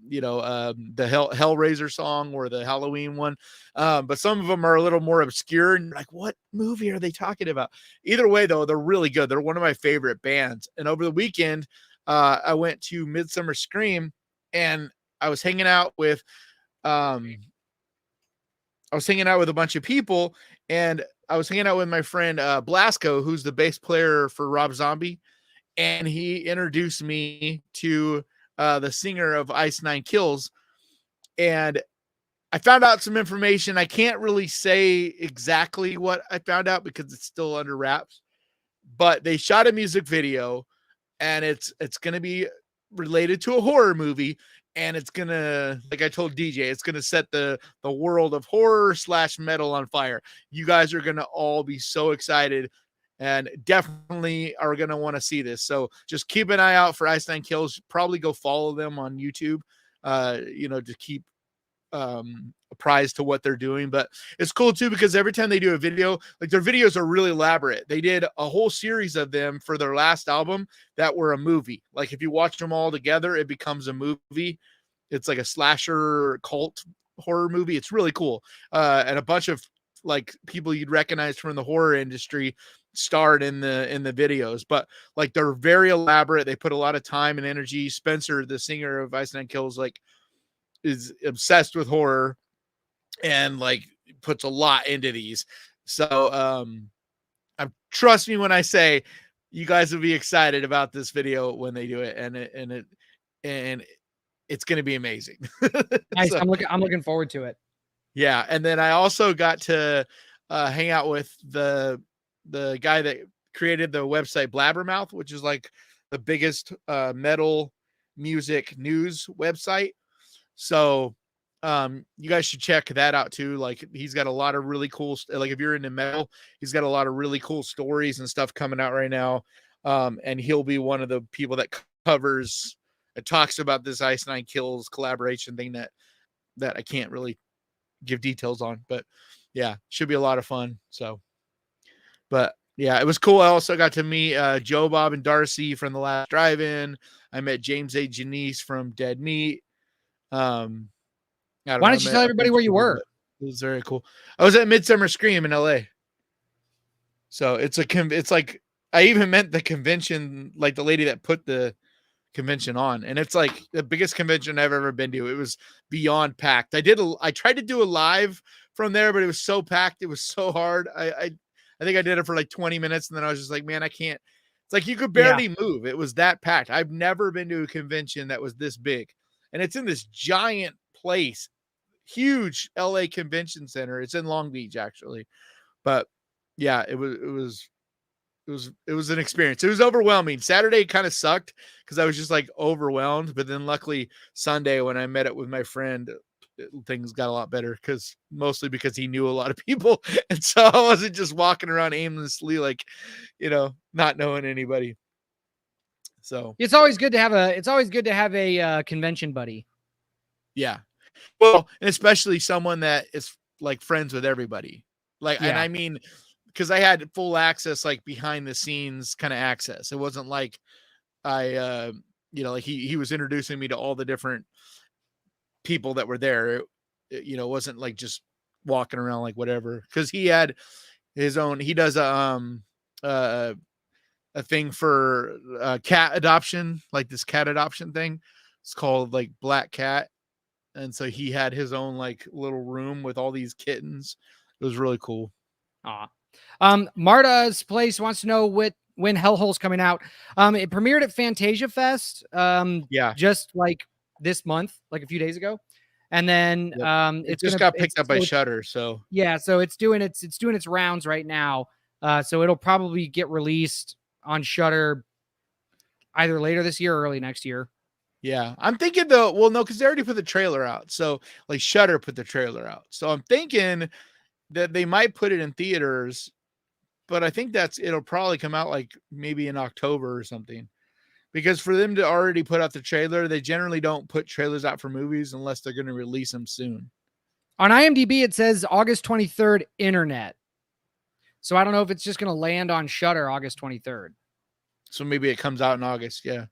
Hellraiser song or the Halloween one. But some of them are a little more obscure and like, what movie are they talking about? Either way though, they're really good. They're one of my favorite bands. And over the weekend, I went to Midsummer Scream and I was hanging out with a bunch of people, and I was hanging out with my friend Blasco, who's the bass player for Rob Zombie, and he introduced me to the singer of Ice Nine Kills, and I found out some information. I can't really say exactly what I found out because it's still under wraps, but they shot a music video, and it's going to be related to a horror movie, and it's gonna, like I told DJ, it's gonna set the world of horror / metal on fire. You guys are gonna all be so excited and definitely are gonna want to see this. So just keep an eye out for Ice Nine Kills. Probably go follow them on YouTube, to keep apprised to what they're doing. But it's cool too because every time they do a video, like their videos are really elaborate. They did a whole series of them for their last album that were a movie. Like if you watch them all together, it becomes a movie. It's like a slasher cult horror movie. It's really cool. And a bunch of like people you'd recognize from the horror industry starred in the videos, but like they're very elaborate. They put a lot of time and energy. Spencer, the singer of Ice Nine Kills, like is obsessed with horror and like puts a lot into these. So trust me when I say you guys will be excited about this video when they do it, and it's going to be amazing. Nice. So, I'm looking forward to it. Yeah. And then I also got to hang out with the guy that created the website Blabbermouth, which is like the biggest metal music news website. So you guys should check that out too. Like he's got a lot of really cool, like if you're into metal, he's got a lot of really cool stories and stuff coming out right now. And he'll be one of the people that covers and talks about this Ice Nine Kills collaboration thing that I can't really give details on, but yeah, should be a lot of fun. So, but yeah, it was cool. I also got to meet Joe, Bob, and Darcy from the last drive-in. I met James A. Janice from Dead Meat. Why don't you tell everybody where you were? It was very cool. I was at Midsummer Scream in LA. So it's like I even met the convention, like the lady that put the convention on, and it's like the biggest convention I've ever been to. It was beyond packed. I tried to do a live from there, but it was so packed. It was so hard. I think I did it for like 20 minutes, and then I was just like, man, I can't. It's like you could barely move. It was that packed. I've never been to a convention that was this big. And it's in this giant place, huge LA Convention Center. It's in Long Beach, actually. But yeah, it was an experience. It was overwhelming. Saturday kind of sucked because I was just like overwhelmed. But then luckily Sunday when I met it with my friend, things got a lot better mostly because he knew a lot of people. And so I wasn't just walking around aimlessly, like, not knowing anybody. So it's always good to have a convention buddy. Yeah. Well, and especially someone that is like friends with everybody. Like, and I mean, because I had full access, like behind the scenes kind of access. It wasn't like I, like he was introducing me to all the different people that were there. It wasn't like just walking around like whatever. Because he had his own. He does a thing for cat adoption, like this cat adoption thing. It's called like Black Cat. And so he had his own like little room with all these kittens. It was really cool. Marta's place wants to know when Hellhole's coming out. It premiered at Fantasia Fest. Just like this month, like a few days ago, and then it just got picked up by Shudder. So yeah, so it's doing its rounds right now. So it'll probably get released on Shudder either later this year or early next year. Yeah, I'm thinking though. Well, no, because they already put the trailer out. So like Shudder put the trailer out. So I'm thinking that they might put it in theaters, but I think it'll probably come out like maybe in October or something. Because for them to already put out the trailer, they generally don't put trailers out for movies unless they're going to release them soon. On IMDb, it says August 23rd, internet. So I don't know if it's just going to land on Shudder August 23rd. So maybe it comes out in August. Yeah.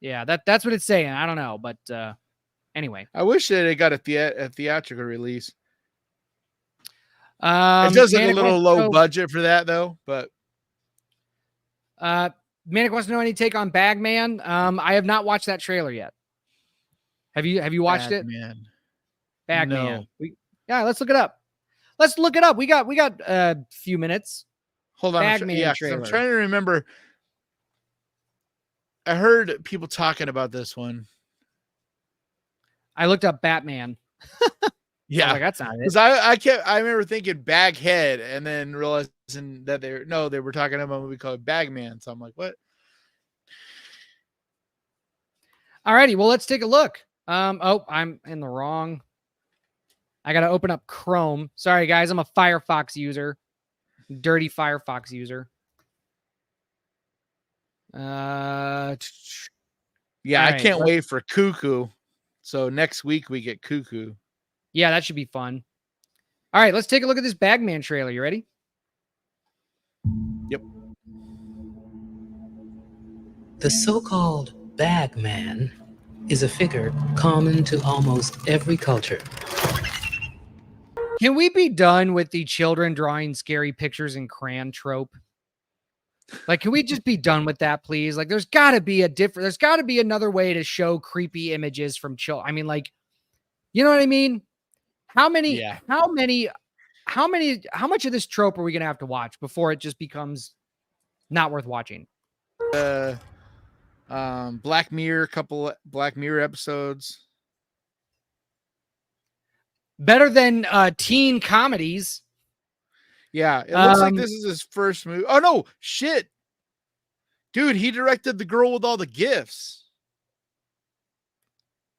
Yeah, that's what it's saying. I don't know. But anyway. I wish that it got a theatrical release. It does look a little low budget for that, though. But Manic wants to know any take on Bagman. I have not watched that trailer yet. Have you watched it? Bagman. No. Let's look it up. We got a few minutes. Hold on. I'm trying to remember. I heard people talking about this one. I looked up Batman. Yeah, like, that's not it. Because I remember thinking Baghead and then realizing that they were talking about a movie called Bagman. So I'm like, what? Alrighty, well, let's take a look. I'm in the wrong. I got to open up Chrome. Sorry, guys. I'm a Firefox user. Dirty Firefox user. Yeah, I can't wait for Cuckoo. So next week we get Cuckoo. Yeah, that should be fun. All right, let's take a look at this Bagman trailer. You ready? Yep. The so-called Bagman is a figure common to almost every culture. Can we be done with the children drawing scary pictures in crayon trope? Like, can we just be done with that, please? Like, there's got to be another way to show creepy images from children. I mean, like, you know what I mean? How much of this trope are we going to have to watch before it just becomes not worth watching? Black Mirror, couple Black Mirror episodes. Better than teen comedies. Yeah, it looks like this is his first movie. Oh no, shit. Dude, he directed The Girl with All the Gifts.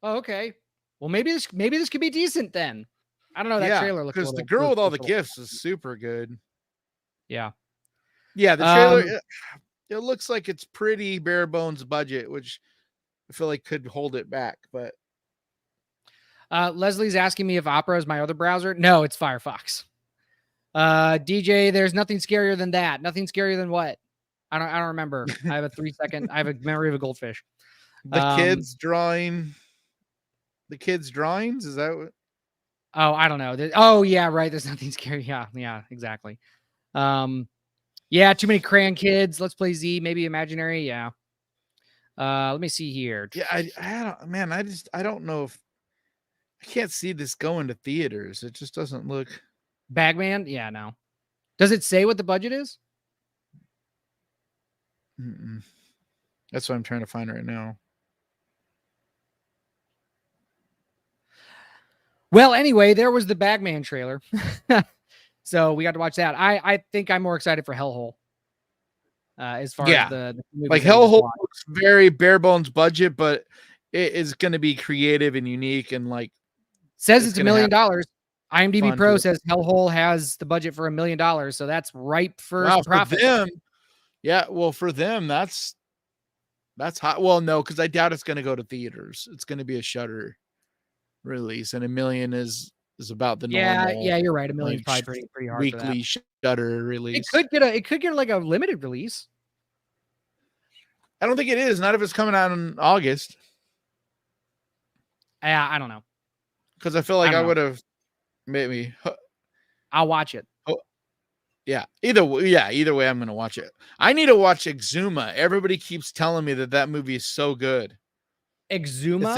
Oh, okay. Well, maybe this could be decent then. I don't know. That trailer looks because The Girl with All the Gifts is super good. Yeah. Yeah, the trailer it looks like it's pretty bare bones budget, which I feel like could hold it back, but Leslie's asking me if Opera is my other browser. No, it's Firefox. DJ, there's nothing scarier than that. Nothing scarier than what? I don't remember. I have a 3-second. I have a memory of a goldfish. The kids drawings. Is that what? Oh, I don't know. Oh yeah, right. There's nothing scary. Yeah, exactly. Yeah, too many crayon kids. Let's play Z. Maybe imaginary. Yeah. Let me see here. Yeah, I don't know if I can't see this going to theaters. It just doesn't look. Bagman? Yeah, no. Does it say what the budget is? That's what I'm trying to find right now. Well, anyway, there was the Bagman trailer. So we got to watch that. I think I'm more excited for Hellhole. As far as the like Hellhole looks very bare bones budget, but it is going to be creative and unique and like says it's $1 million. IMDb Pro says Hellhole has the budget for $1 million, so that's ripe for profit. For them, yeah, well, for them, that's hot. Well, no, because I doubt it's going to go to theaters. It's going to be a Shudder release, and $1 million is about the normal. Yeah, you're right. $1 million is probably pretty hard. Weekly Shudder release. It could get like a limited release. I don't think it is. Not if it's coming out in August. Yeah, I don't know. Because I feel like I would have maybe. I'll watch it. Yeah. Either way, I'm going to watch it. I need to watch Exuma. Everybody keeps telling me that movie is so good. Exuma?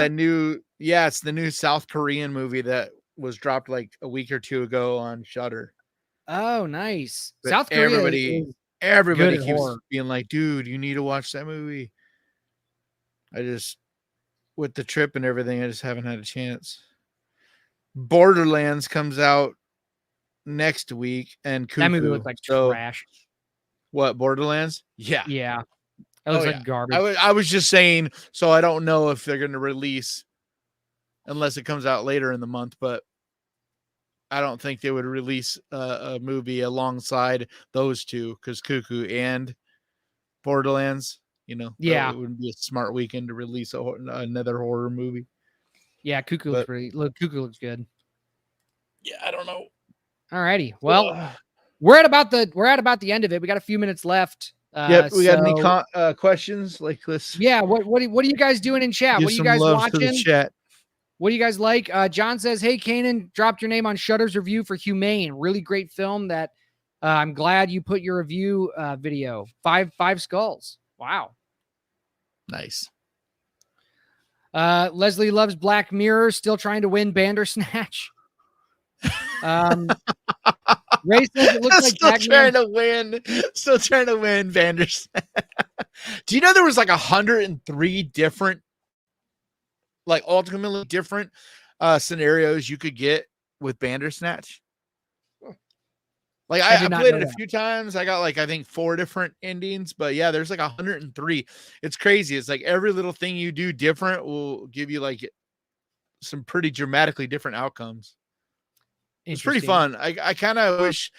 It's the new South Korean movie that was dropped like a week or two ago on Shudder. Oh, nice. But South Korea. Everybody keeps being like, dude, you need to watch that movie. I just, with the trip and everything, I just haven't had a chance. Borderlands comes out next week, and Cuckoo. That movie looked like trash. What, Borderlands? Yeah. Yeah. It looks like garbage. I was just saying, so I don't know if they're going to release, unless it comes out later in the month, but I don't think they would release a movie alongside those two, because Cuckoo and Borderlands, it wouldn't be a smart weekend to release another horror movie. Yeah, Cuckoo looks good. Yeah, I don't know. All righty. Well, we're at about the end of it. We got a few minutes left. Yep. We got any questions like this? Yeah. What are you guys doing in chat? What are you guys watching? To the chat. What do you guys like? John says, "Hey, Kanan, dropped your name on Shudder's review for Humane. Really great film. That I'm glad you put your review video. Five skulls. Wow, nice." Leslie loves Black Mirror. Still trying to win Bandersnatch. Ray says it looks like still trying to win Bandersnatch. Do you know there was like 103 different, like ultimately different scenarios you could get with Bandersnatch? Like I played it a few times. I got like, I think 4 different endings, but yeah, there's like 103. It's crazy. It's like every little thing you do different will give you like some pretty dramatically different outcomes. It's pretty fun. I kind of wish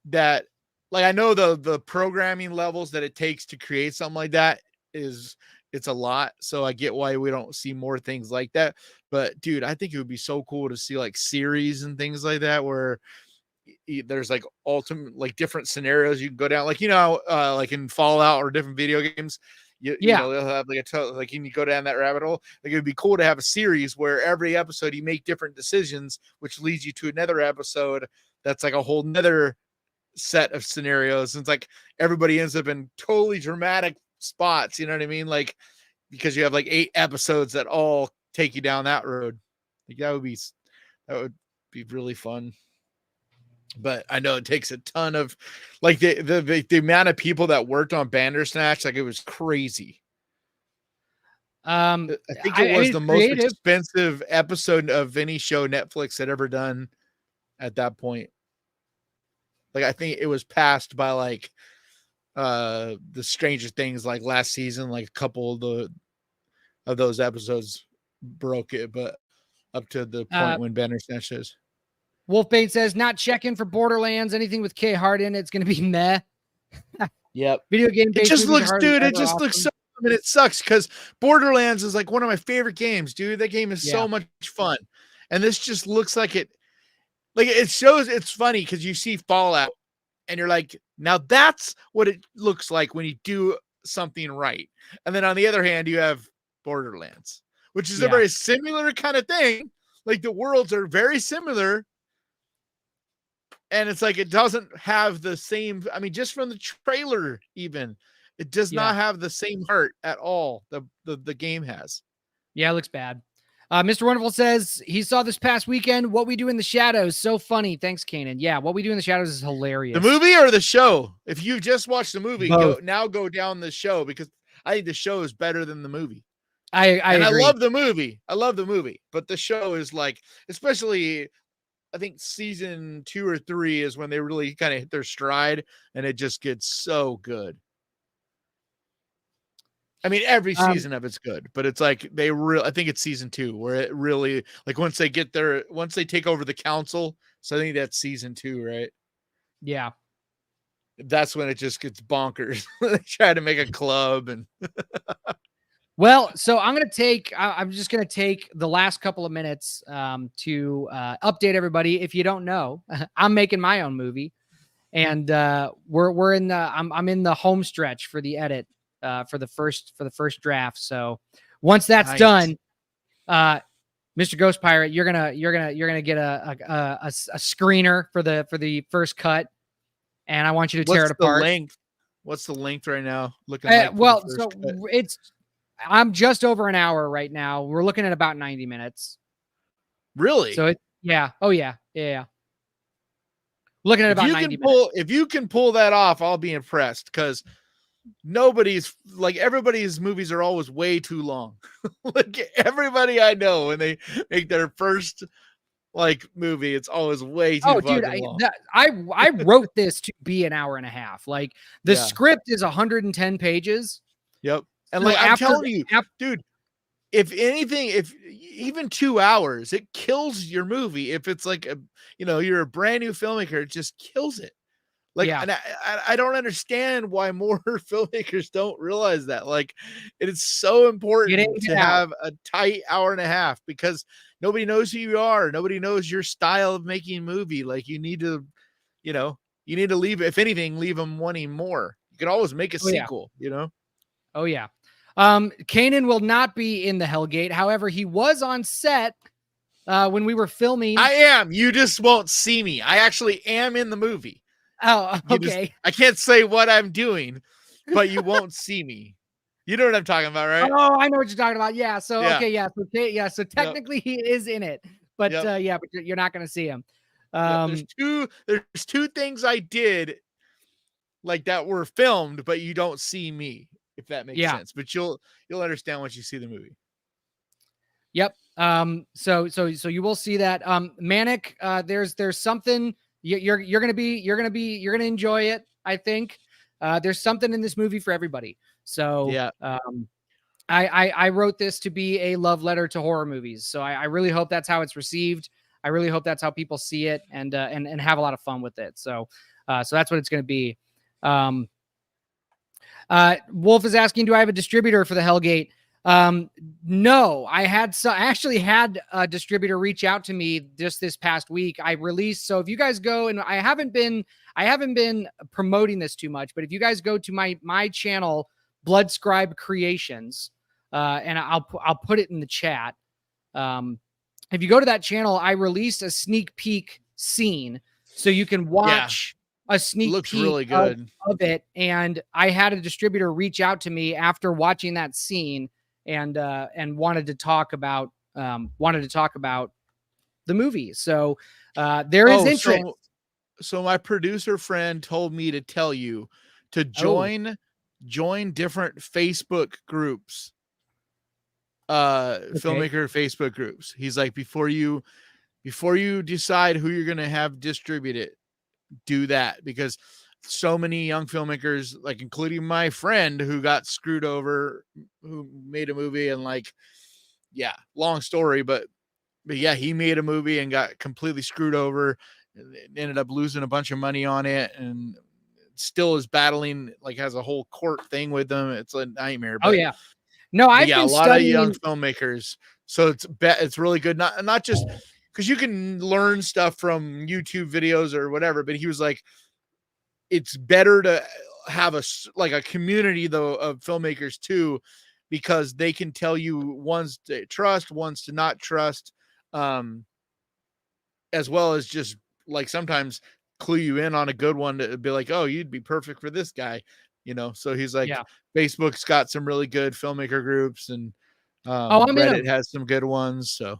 that, like, I know the programming levels that it takes to create something like that it's a lot. So I get why we don't see more things like that. But dude, I think it would be so cool to see like series and things like that, where there's like ultimate, like different scenarios you can go down, like, like in Fallout or different video games. They'll have like you go down that rabbit hole. Like, it would be cool to have a series where every episode you make different decisions, which leads you to another episode that's like a whole nother set of scenarios. And it's like everybody ends up in totally dramatic spots. You know what I mean? Like, because you have like 8 episodes that all take you down that road. Like, that would be really fun. But I know it takes a ton of, like, the amount of people that worked on Bandersnatch, like, it was crazy. I think it was the most expensive episode of any show Netflix had ever done at that point. Like, I think it was passed by like the Stranger Things, like last season, like a couple of those episodes broke it, but up to the point when Bandersnatch is. Wolfbane says, not checking for Borderlands. Anything with K Hart in it's going to be meh. Yep. Video game. It just looks, dude. It just looks so. I mean, it sucks because Borderlands is like one of my favorite games, dude. That game is so much fun, and this just looks like it. Like, it shows. It's funny because you see Fallout, and you're like, now that's what it looks like when you do something right. And then on the other hand, you have Borderlands, which is a very similar kind of thing. Like, the worlds are very similar. And it's like, it doesn't have the same, I mean, just from the trailer, even, it does not have the same heart at all the game has. Yeah, it looks bad. Mr. Wonderful says he saw this past weekend What We Do in the Shadows. So funny. Thanks, Kanan. Yeah, What We Do in the Shadows is hilarious. The movie or the show? If you just watched the movie, go down the show, because I think the show is better than the movie. I agree. I love the movie. But the show is like, especially, I think season 2 or 3 is when they really kind of hit their stride, and it just gets so good. I mean, every season of it's good, but it's like I think it's season 2 where it really, like, once they take over the council. So I think that's season 2, right? Yeah. That's when it just gets bonkers. They try to make a club and Well, so I'm just going to take the last couple of minutes to update everybody. If you don't know, I'm making my own movie, and we're in I'm in the home stretch for the edit for the first draft. So once that's done, Mr. Ghost Pirate, you're gonna get a screener for the first cut, and I want you to tear it apart. What's the length right now? I'm just over an hour right now. We're looking at about 90 minutes. Really? So yeah. Oh yeah. Looking at about 90 minutes. If you can pull that off, I'll be impressed, because everybody's movies are always way too long. Like everybody I know, when they make their first movie, it's always way too long. I wrote this to be an hour and a half. Like the script is 110 pages. Yep. And So I'm telling you, dude, if anything, if even 2 hours, it kills your movie. If it's you're a brand new filmmaker, it just kills it. And I don't understand why more filmmakers don't realize that. It is so important to have a tight hour and a half, because nobody knows who you are. Nobody knows your style of making a movie. You need to leave, if anything, leave them wanting more. You can always make a sequel, Oh yeah. Kanan will not be in the Hellgate. However, he was on set when we were filming. I am. You just won't see me. I actually am in the movie. Oh, okay. I can't say what I'm doing, but you won't see me. You know what I'm talking about, right? Oh, I know what you're talking about. Yeah. So, okay. Yeah. So technically he is in it, but but you're not going to see him. There's two things I did that were filmed, but you don't see me, if that makes sense. But you'll understand once you see the movie. Yep. So you will see that. Manic, there's something you're gonna enjoy it. I think there's something in this movie for everybody. So I wrote this to be a love letter to horror movies. So I really hope that's how it's received. I really hope that's how people see it and have a lot of fun with it. So that's what it's going to be. Wolf is asking, do I have a distributor for the Hellgate? No, I actually had a distributor reach out to me just this past week. I released. So if you guys go, and I haven't been promoting this too much, but if you guys go to my channel, Bloodscribe Creations, and I'll put it in the chat. If you go to that channel, I released a sneak peek scene so you can watch a sneak peek really good of it. And I had a distributor reach out to me after watching that scene and wanted to talk about the movie. So there is interest. So my producer friend told me to tell you to join different Facebook groups, filmmaker Facebook groups. He's like, before you decide who you're going to have distribute it, do that, because so many young filmmakers, including my friend who got screwed over, who made a movie and long story, but he made a movie and got completely screwed over, ended up losing a bunch of money on it, and still is battling, has a whole court thing with them. It's a nightmare. But, no, I've been a lot studying... of young filmmakers. So it's really good. Not just because you can learn stuff from YouTube videos or whatever, but he was like, it's better to have a community though of filmmakers too, because they can tell you ones to trust, ones to not trust, as well as just sometimes clue you in on a good one to be like, oh, you'd be perfect for this guy, So he's like, Facebook's got some really good filmmaker groups, and Reddit has some good ones. So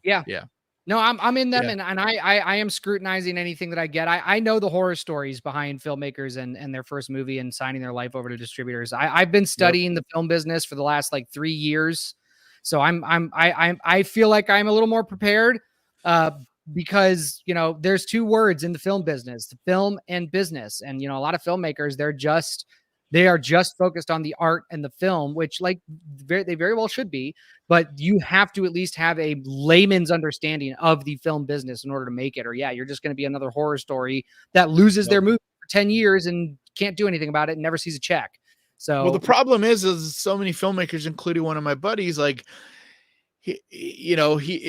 no, I'm in them, and I am scrutinizing anything that I get. I know the horror stories behind filmmakers and their first movie and signing their life over to distributors. I've been studying the film business for the last 3 years, so I feel like I'm a little more prepared. Because there's two words in the film business: film and business. And a lot of filmmakers, they are just focused on the art and the film, which they very well should be, but you have to at least have a layman's understanding of the film business in order to make it, or you're just going to be another horror story that loses their movie for 10 years and can't do anything about it and never sees a check. So, well, the problem is so many filmmakers, including one of my buddies, he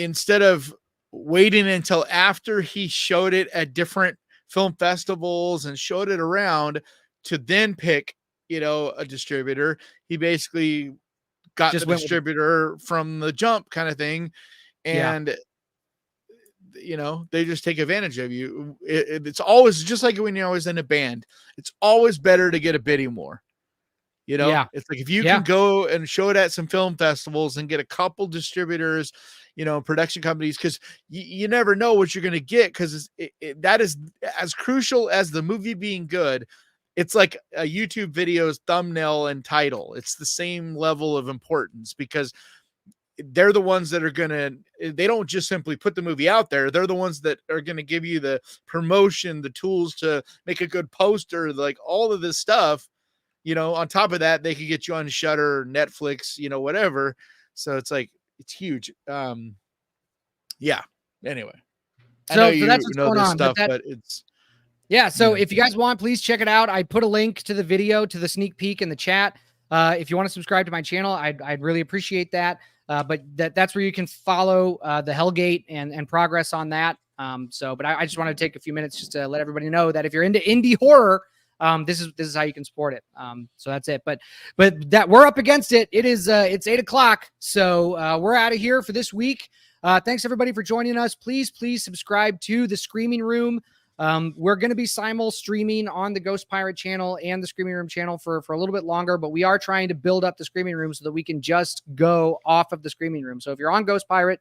instead of waiting until after he showed it at different film festivals and showed it around to then pick, a distributor, he basically got the distributor from the jump kind of thing. And, they just take advantage of you. It's always just like when you're always in a band, it's always better to get a bidding war. It's like, if you can go and show it at some film festivals and get a couple distributors, production companies, because you never know what you're going to get, because that is as crucial as the movie being good. It's like a YouTube video's thumbnail and title. It's the same level of importance, because they're the ones that are they don't just simply put the movie out there. They're the ones that are going to give you the promotion, the tools to make a good poster, like all of this stuff. On top of that, they could get you on Shudder, Netflix, whatever. So it's like, it's huge. Yeah. Anyway, I know you that's what's know going this on, stuff, but it's. Yeah, so if you guys want, please check it out. I put a link to the video, to the sneak peek in the chat. If you want to subscribe to my channel, I'd really appreciate that. But that's where you can follow the Hellgate and progress on that. But I just want to take a few minutes just to let everybody know that if you're into indie horror, this is how you can support it. So that's it. But that we're up against it. It's 8:00. So we're out of here for this week. Thanks everybody for joining us. Please subscribe to the Screaming Room. We're going to be simul streaming on the Ghost Pirate channel and the Screaming Room channel for a little bit longer, but we are trying to build up the Screaming Room so that we can just go off of the Screaming Room. So if you're on Ghost Pirate,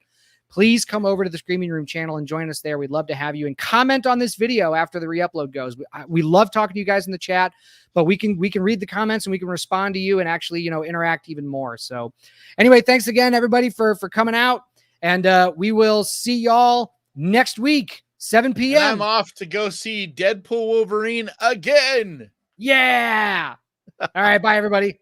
please come over to the Screaming Room channel and join us there. We'd love to have you, and comment on this video after the re-upload goes. We love talking to you guys in the chat, but we can read the comments and we can respond to you and actually, interact even more. So anyway, thanks again, everybody, for coming out, and we will see y'all next week. 7 p.m. And I'm off to go see Deadpool Wolverine again. Yeah. All right. Bye, everybody.